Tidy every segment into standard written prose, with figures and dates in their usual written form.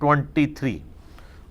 23।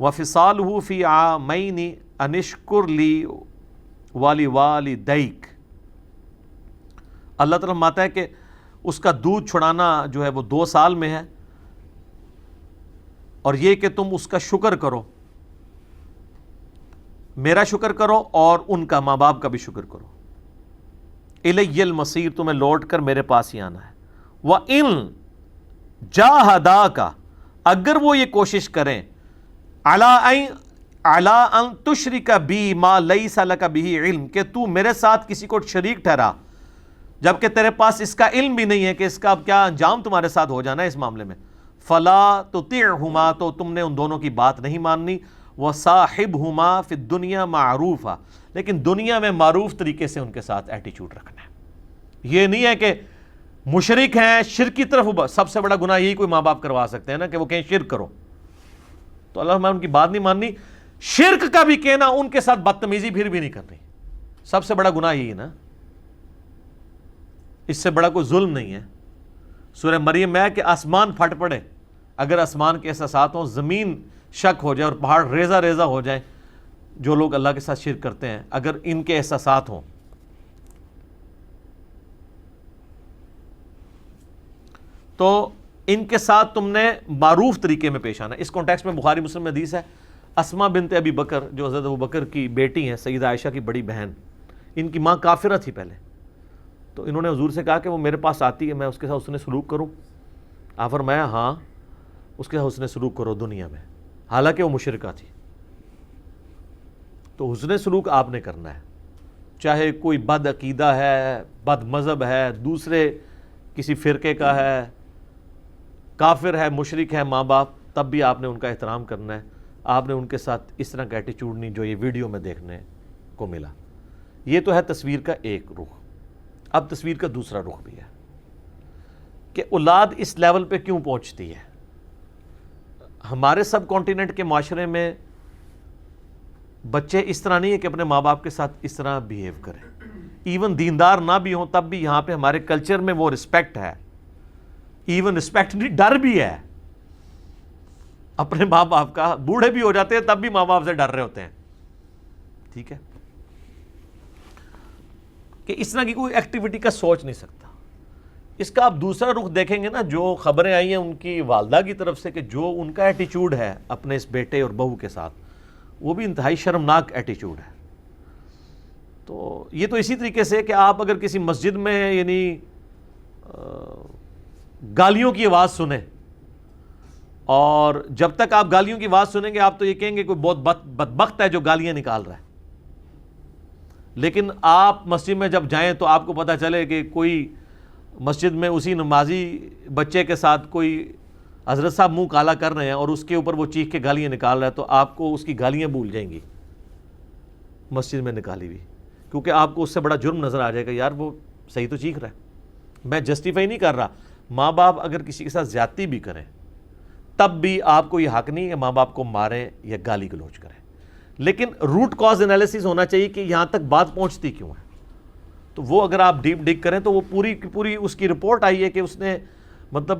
وفصالہ فی عامین ان اشکر لی ولوالدیک، اللہ تعالیٰ فرماتا ہے کہ اس کا دودھ چھڑانا جو ہے وہ 2 سال میں ہے، اور یہ کہ تم اس کا شکر کرو، میرا شکر کرو اور ان کا، ماں باپ کا بھی شکر کرو۔ الی المصیر، تمہیں لوٹ کر میرے پاس ہی آنا ہے۔ وَإِن جَاهَدَاكَ، اگر وہ یہ کوشش کریں، عَلَىٰ أَن تُشْرِكَ بِي مَا لَيْسَ لَكَ بِهِ عِلْم، کہ تو میرے ساتھ کسی کو شریک ٹھہرا جبکہ تیرے پاس اس کا علم بھی نہیں ہے کہ اس کا اب کیا انجام تمہارے ساتھ ہو جانا ہے اس معاملے میں، فَلَا تُطِعْهُمَا، تو تم نے ان دونوں کی بات نہیں ماننی، وَصَاحِبْهُمَا فِي الدُّنْيَا مَعْرُوفًا، لیکن دنیا میں معروف طریقے سے ان کے ساتھ ایٹیچیوڈ رکھنا ہے۔ یہ نہیں ہے کہ مشرک ہیں، شرک کی طرف، سب سے بڑا گناہ یہی کوئی ماں باپ کروا سکتے ہیں نا کہ وہ کہیں شرک کرو، تو اللہ میں ان کی بات نہیں ماننی، شرک کا بھی کہنا، ان کے ساتھ بدتمیزی پھر بھی نہیں کرنی، سب سے بڑا گناہ یہی نا، اس سے بڑا کوئی ظلم نہیں ہے۔ سورہ مریم میں ہے کہ آسمان پھٹ پڑے اگر آسمان کے احساسات ہوں، زمین شک ہو جائے اور پہاڑ ریزہ ریزہ ہو جائے، جو لوگ اللہ کے ساتھ شرک کرتے ہیں اگر ان کے احساسات ہوں، تو ان کے ساتھ تم نے معروف طریقے میں پیش آنا۔ اس کانٹیکسٹ میں بخاری مسلم میں حدیث ہے، اسما بنت ابی بکر جو حضرت ابو بکر کی بیٹی ہیں، سیدہ عائشہ کی بڑی بہن، ان کی ماں کافرہ تھی پہلے، تو انہوں نے حضور سے کہا کہ وہ میرے پاس آتی ہے، میں اس کے ساتھ حسن سلوک کروں؟ آپ فرمایا ہاں، اس کے ساتھ حسن سلوک کرو دنیا میں، حالانکہ وہ مشرکہ تھی۔ تو حسن سلوک آپ نے کرنا ہے، چاہے کوئی بد عقیدہ ہے، بد مذہب ہے، دوسرے کسی فرقے کا ہے، کافر ہے، مشرک ہے ماں باپ، تب بھی آپ نے ان کا احترام کرنا ہے، آپ نے ان کے ساتھ اس طرح کا ایٹیچیوڈ نہیں جو یہ ویڈیو میں دیکھنے کو ملا۔ یہ تو ہے تصویر کا ایک رخ۔ اب تصویر کا دوسرا رخ بھی ہے کہ اولاد اس لیول پہ کیوں پہنچتی ہے۔ ہمارے سب کانٹیننٹ کے معاشرے میں بچے اس طرح نہیں ہے کہ اپنے ماں باپ کے ساتھ اس طرح بیہیو کریں، ایون دیندار نہ بھی ہوں تب بھی یہاں پہ ہمارے کلچر میں وہ رسپیکٹ ہے، ایون رسپیکٹ نہیں، ڈر بھی ہے اپنے ماں باپ کا، بوڑھے بھی ہو جاتے ہیں تب بھی ماں باپ سے ڈر رہے ہوتے ہیں، ٹھیک ہے، کہ اس طرح کی کوئی ایکٹیویٹی کا سوچ نہیں سکتا۔ اس کا آپ دوسرا رخ دیکھیں گے نا، جو خبریں آئی ہیں ان کی والدہ کی طرف سے کہ جو ان کا ایٹیچیوڈ ہے اپنے اس بیٹے اور بہو کے ساتھ، وہ بھی انتہائی شرمناک ایٹیچیوڈ ہے۔ تو یہ تو اسی طریقے سے کہ آپ اگر کسی مسجد میں یعنی گالیوں کی آواز سنیں، اور جب تک آپ گالیوں کی آواز سنیں گے آپ تو یہ کہیں گے کوئی بہت بدبخت ہے جو گالیاں نکال رہا ہے، لیکن آپ مسجد میں جب جائیں تو آپ کو پتہ چلے کہ کوئی مسجد میں اسی نمازی بچے کے ساتھ کوئی حضرت صاحب منہ کالا کر رہے ہیں اور اس کے اوپر وہ چیخ کے گالیاں نکال رہا ہے، تو آپ کو اس کی گالیاں بھول جائیں گی مسجد میں نکالی ہوئی، کیونکہ آپ کو اس سے بڑا جرم نظر آ جائے گا، یار وہ صحیح تو چیخ رہا ہے۔ میں جسٹیفائی نہیں کر رہا، ماں باپ اگر کسی کے ساتھ زیادتی بھی کریں تب بھی آپ کو یہ حق نہیں کہ ماں باپ کو ماریں یا گالی گلوچ کریں، لیکن روٹ کاز انالیسس ہونا چاہیے کہ یہاں تک بات پہنچتی کیوں ہے۔ تو وہ اگر آپ ڈیپ ڈگ کریں تو وہ پوری کی پوری اس کی رپورٹ آئی ہے کہ اس نے مطلب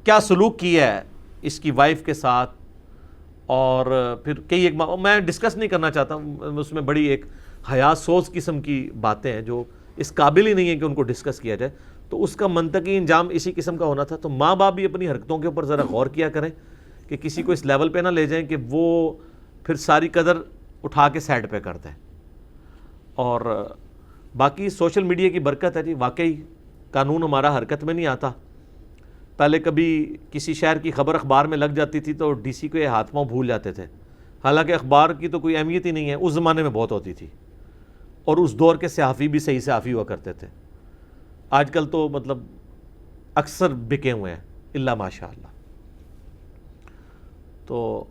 کیا سلوک کیا ہے اس کی وائف کے ساتھ، اور پھر کئی ایک میں ڈسکس نہیں کرنا چاہتا ہوں، اس میں بڑی ایک حیات سوز قسم کی باتیں ہیں جو اس قابل ہی نہیں ہے کہ ان کو ڈسکس کیا جائے، تو اس کا منطقی انجام اسی قسم کا ہونا تھا۔ تو ماں باپ بھی اپنی حرکتوں کے اوپر ذرا غور کیا کریں کہ کسی کو اس لیول پہ نہ لے جائیں کہ وہ پھر ساری قدر اٹھا کے سائڈ پہ کر دیں۔ اور باقی سوشل میڈیا کی برکت ہے جی، واقعی قانون ہمارا حرکت میں نہیں آتا۔ پہلے کبھی کسی شہر کی خبر اخبار میں لگ جاتی تھی تو ڈی سی کو یہ ہاتھ پاؤں بھول جاتے تھے، حالانکہ اخبار کی تو کوئی اہمیت ہی نہیں ہے، اس زمانے میں بہت ہوتی تھی، اور اس دور کے صحافی بھی صحیح صحافی ہوا کرتے تھے۔ آج کل تو مطلب اکثر بکے ہوئے ہیں الا ماشاء اللہ۔ تو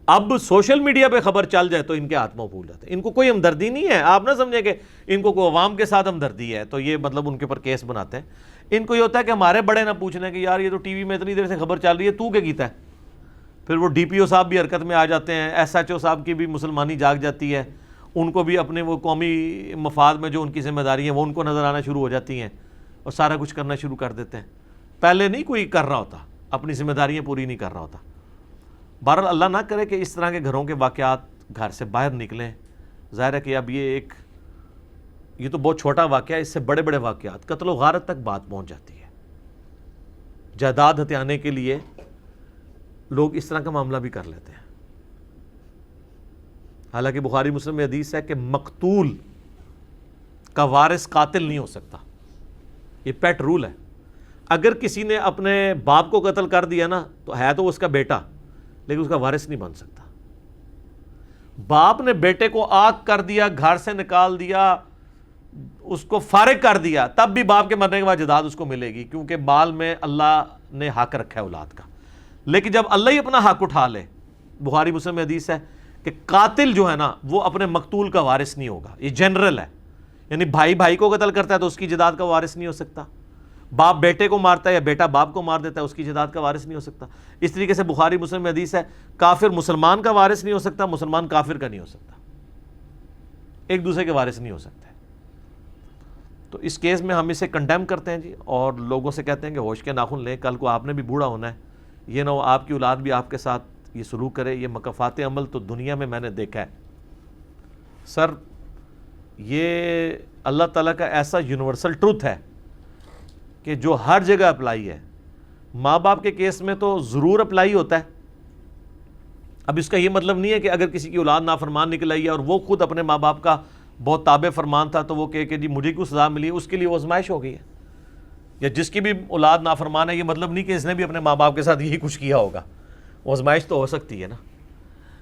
اب سوشل میڈیا پہ خبر چل جائے تو ان کے ہاتھ پاؤں پھول جاتے ہیں، ان کو کوئی ہمدردی نہیں ہے، آپ نہ سمجھیں کہ ان کو کوئی عوام کے ساتھ ہمدردی ہے تو یہ مطلب ان کے اوپر کیس بناتے ہیں۔ ان کو یہ ہوتا ہے کہ ہمارے بڑے نہ پوچھنے کہ یار یہ تو ٹی وی میں اتنی دیر سے خبر چل رہی ہے، تو کیا کیتا ہے؟ پھر وہ ڈی پی او صاحب بھی حرکت میں آ جاتے ہیں، ایس ایچ او صاحب کی بھی مسلمانی جاگ جاتی ہے، ان کو بھی اپنے وہ قومی مفاد میں جو ان کی ذمہ داری ہیں وہ ان کو نظر آنا شروع ہو جاتی ہیں، اور سارا کچھ کرنا شروع کر دیتے ہیں۔ پہلے نہیں کوئی کر رہا ہوتا، اپنی ذمہ داریاں پوری نہیں کر رہا ہوتا۔ بہرحال اللہ نہ کرے کہ اس طرح کے گھروں کے واقعات گھر سے باہر نکلیں. ظاہر ہے کہ اب یہ تو بہت چھوٹا واقعہ ہے، اس سے بڑے بڑے واقعات، قتل و غارت تک بات پہنچ جاتی ہے. جائیداد ہتھیانے کے لیے لوگ اس طرح کا معاملہ بھی کر لیتے ہیں. حالانکہ بخاری مسلم میں حدیث ہے کہ مقتول کا وارث قاتل نہیں ہو سکتا. یہ پیٹ رول ہے. اگر کسی نے اپنے باپ کو قتل کر دیا نا تو ہے تو اس کا بیٹا، لیکن اس کا وارث نہیں بن سکتا. باپ نے بیٹے کو آگ کر دیا، گھر سے نکال دیا، اس کو فارغ کر دیا، تب بھی باپ کے مرنے کے بعد جائیداد اس کو ملے گی، کیونکہ مال میں اللہ نے حق رکھا ہے اولاد کا. لیکن جب اللہ ہی اپنا حق اٹھا لے، بخاری مسلم میں حدیث ہے کہ قاتل جو ہے نا وہ اپنے مقتول کا وارث نہیں ہوگا. یہ جنرل ہے، یعنی بھائی بھائی کو قتل کرتا ہے تو اس کی جائیداد کا وارث نہیں ہو سکتا. باپ بیٹے کو مارتا ہے یا بیٹا باپ کو مار دیتا ہے، اس کی جائیداد کا وارث نہیں ہو سکتا. اس طریقے سے بخاری مسلم میں حدیث ہے کافر مسلمان کا وارث نہیں ہو سکتا، مسلمان کافر کا نہیں ہو سکتا، ایک دوسرے کے وارث نہیں ہو سکتے. تو اس کیس میں ہم اسے کنڈیم کرتے ہیں جی، اور لوگوں سے کہتے ہیں کہ ہوش کے ناخن لیں، کل کو آپ نے بھی بوڑھا ہونا ہے، یہ نہ ہو آپ کی اولاد بھی آپ کے ساتھ یہ سلوک کرے. یہ مکافات عمل تو دنیا میں نے دیکھا ہے سر. یہ اللہ تعالیٰ کا ایسا یونیورسل ٹروتھ ہے کہ جو ہر جگہ اپلائی ہے. ماں باپ کے کیس میں تو ضرور اپلائی ہوتا ہے. اب اس کا یہ مطلب نہیں ہے کہ اگر کسی کی اولاد نافرمان نکل آئی ہے اور وہ خود اپنے ماں باپ کا بہت تابع فرمان تھا تو وہ کہے کہ جی مجھے کیوں سزا ملی، اس کے لیے وہ آزمائش ہو گئی ہے. یا جس کی بھی اولاد نافرمان ہے یہ مطلب نہیں کہ اس نے بھی اپنے ماں باپ کے ساتھ یہی کچھ کیا ہوگا. وہ آزمائش تو ہو سکتی ہے نا،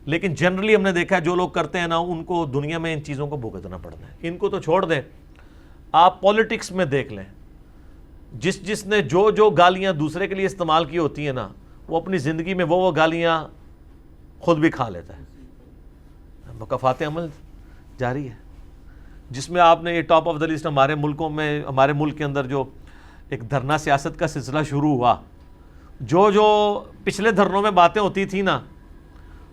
لیکن جنرلی ہم نے دیکھا ہے جو لوگ کرتے ہیں نا ان کو دنیا میں ان چیزوں کو بھگتنا پڑتا ہے. ان کو تو چھوڑ دیں، آپ پولیٹکس میں دیکھ لیں، جس نے جو گالیاں دوسرے کے لیے استعمال کی ہوتی ہیں نا وہ اپنی زندگی میں وہ گالیاں خود بھی کھا لیتا ہے. مکافات عمل جاری ہے، جس میں آپ نے یہ ٹاپ آف دا لسٹ ہمارے ملک کے اندر جو ایک دھرنا سیاست کا سلسلہ شروع ہوا، جو پچھلے دھرنوں میں باتیں ہوتی تھیں نا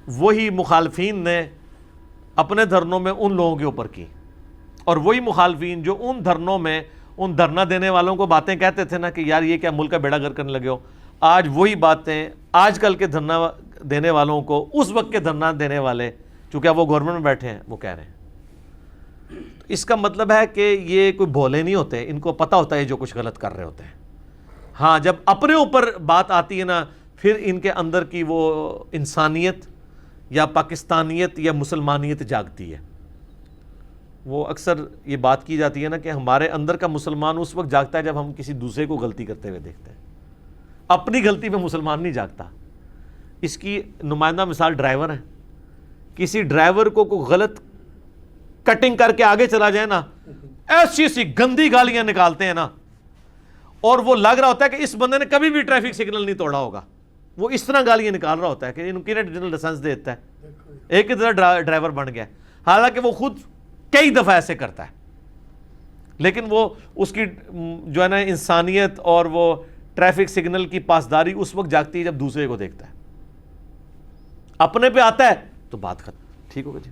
وہی مخالفین نے اپنے دھرنوں میں ان لوگوں کے اوپر کی، اور وہی مخالفین جو ان دھرنوں میں ان دھرنا دینے والوں کو باتیں کہتے تھے نا کہ یار یہ کیا ملک کا بیڑا گرک کرنے لگے ہو، آج وہی باتیں آج کل کے دھرنا دینے والوں کو اس وقت کے دھرنا دینے والے، چونکہ اب وہ گورنمنٹ میں بیٹھے ہیں، وہ کہہ رہے ہیں. اس کا مطلب ہے کہ یہ کوئی بھولے نہیں ہوتے، ان کو پتہ ہوتا ہے جو کچھ غلط کر رہے ہوتے ہیں. ہاں جب اپنے اوپر بات آتی ہے نا پھر ان کے اندر کی وہ انسانیت یا پاکستانیت یا مسلمانیت جاگتی ہے. وہ اکثر یہ بات کی جاتی ہے نا کہ ہمارے اندر کا مسلمان اس وقت جاگتا ہے جب ہم کسی دوسرے کو غلطی کرتے ہوئے دیکھتے ہیں. اپنی غلطی پہ مسلمان نہیں جاگتا. اس کی نمائندہ مثال ڈرائیور ہیں. کسی ڈرائیور کو کوئی غلط کٹنگ کر کے آگے چلا جائے نا، ایسی سی گندی گالیاں نکالتے ہیں نا، اور وہ لگ رہا ہوتا ہے کہ اس بندے نے کبھی بھی ٹریفک سگنل نہیں توڑا ہوگا. وہ اس طرح گالیاں نکال رہا ہوتا ہے کہ انکریڈنل لائسنس دیتا ہے، ایک ہی طرح ڈرائیور بن گیا، حالانکہ وہ خود کئی دفعہ ایسے کرتا ہے. لیکن وہ اس کی جو ہے نا انسانیت اور وہ ٹریفک سگنل کی پاسداری اس وقت جاگتی ہے جب دوسرے کو دیکھتا ہے. اپنے پہ آتا ہے تو بات ختم. ٹھیک ہوگا جی.